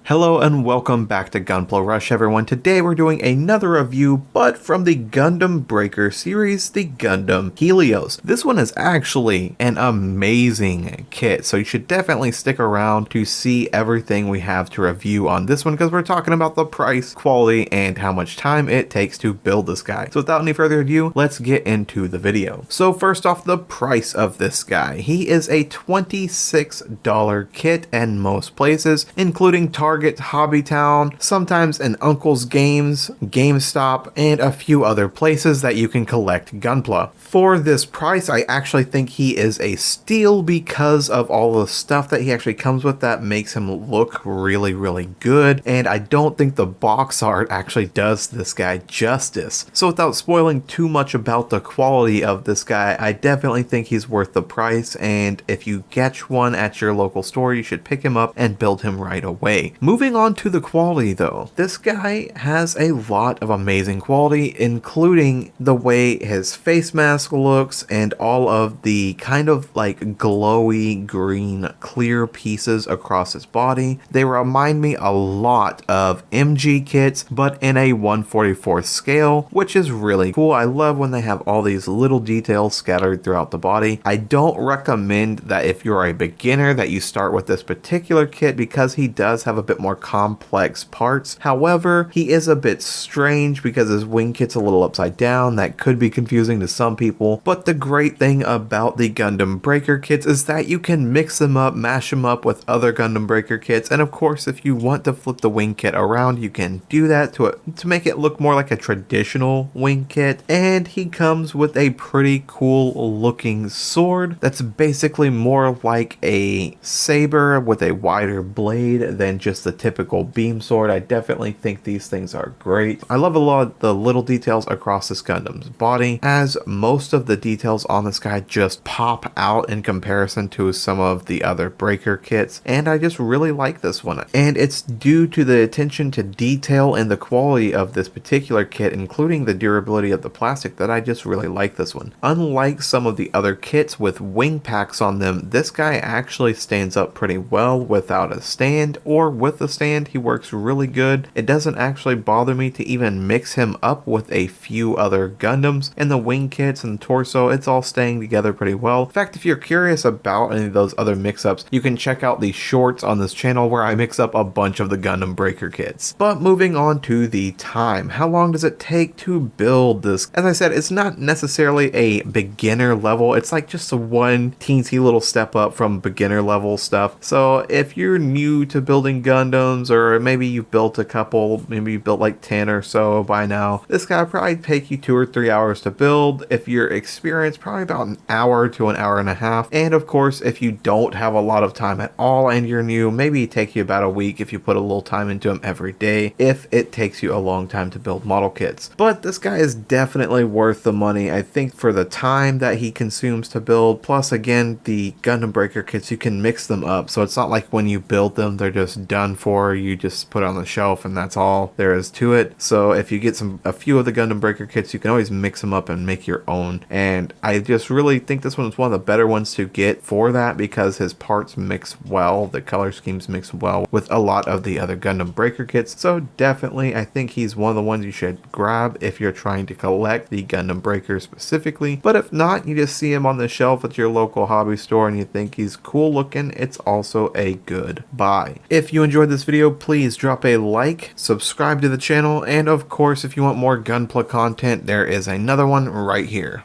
Hello and welcome back to Gunpla Rush, everyone. Today we're doing another review, but from the Gundam Breaker series, the Gundam Helios. This one is actually an amazing kit, so you should definitely stick around to see everything we have to review on this one, because we're talking about the price, quality, and how much time it takes to build this guy. So without any further ado, let's get into the video. So first off, the price of this guy. He is a $26 kit in most places, including Target, Hobbytown, sometimes in Uncle's Games, GameStop, and a few other places that you can collect Gunpla. For this price, I actually think he is a steal because of all the stuff that he actually comes with that makes him look really good, and I don't think the box art actually does this guy justice. So without spoiling too much about the quality of this guy, I definitely think he's worth the price, and if you catch one at your local store, you should pick him up and build him right away. Moving on to the quality though, this guy has a lot of amazing quality, including the way his face mask looks and all of the kind of like glowy green clear pieces across his body. They remind me a lot of MG kits, but in a 1/44 scale, which is really cool. I love when they have all these little details scattered throughout the body. I don't recommend that if you're a beginner that you start with this particular kit because he does have a bit more complex parts. However, he is a bit strange because his wing kit's a little upside down. That could be confusing to some people, but the great thing about the Gundam Breaker kits is that you can mix them up, mash them up with other Gundam Breaker kits, and of course if you want to flip the wing kit around, you can do that to make it look more like a traditional wing kit. And he comes with a pretty cool looking sword that's basically more like a saber with a wider blade than just the typical beam sword. I definitely think these things are great. I love a lot of the little details across this Gundam's body, as most of the details on this guy just pop out in comparison to some of the other Breaker kits, and I just really like this one. And it's due to the attention to detail and the quality of this particular kit, including the durability of the plastic, that I just really like this one. Unlike some of the other kits with wing packs on them, this guy actually stands up pretty well without a stand, or with a stand. He works really good. It doesn't actually bother me to even mix him up with a few other Gundams, and the wing kits and the torso, it's all staying together pretty well. In fact, if you're curious about any of those other mix-ups, you can check out the shorts on this channel where I mix up a bunch of the Gundam Breaker kits. But moving on to the time, how long does it take to build this? As I said, it's not necessarily a beginner level. It's like just a one teensy little step up from beginner level stuff. So if you're new to building Gundams, or maybe you've built a couple, maybe you built like 10 or so by now, this guy will probably take you 2 or 3 hours to build. If you're experienced, probably about an hour to an hour and a half. And of course, if you don't have a lot of time at all and you're new, maybe it take you about a week if you put a little time into him every day, if it takes you a long time to build model kits. But this guy is definitely worth the money, I think, for the time that he consumes to build. Plus, again, the Gundam Breaker kits, you can mix them up, so it's not like when you build them they're just done for. You just put it on the shelf and that's all there is to it. So if you get a few of the Gundam Breaker kits, you can always mix them up and make your own. And I just really think this one is one of the better ones to get for that, because his parts mix well, the color schemes mix well with a lot of the other Gundam Breaker kits. So definitely I think he's one of the ones you should grab if you're trying to collect the Gundam Breaker specifically. But if not, you just see him on the shelf at your local hobby store and you think he's cool looking, it's also a good buy. If you enjoyed this video, please drop a like, subscribe to the channel, and of course if you want more Gunpla content, there is another one right here.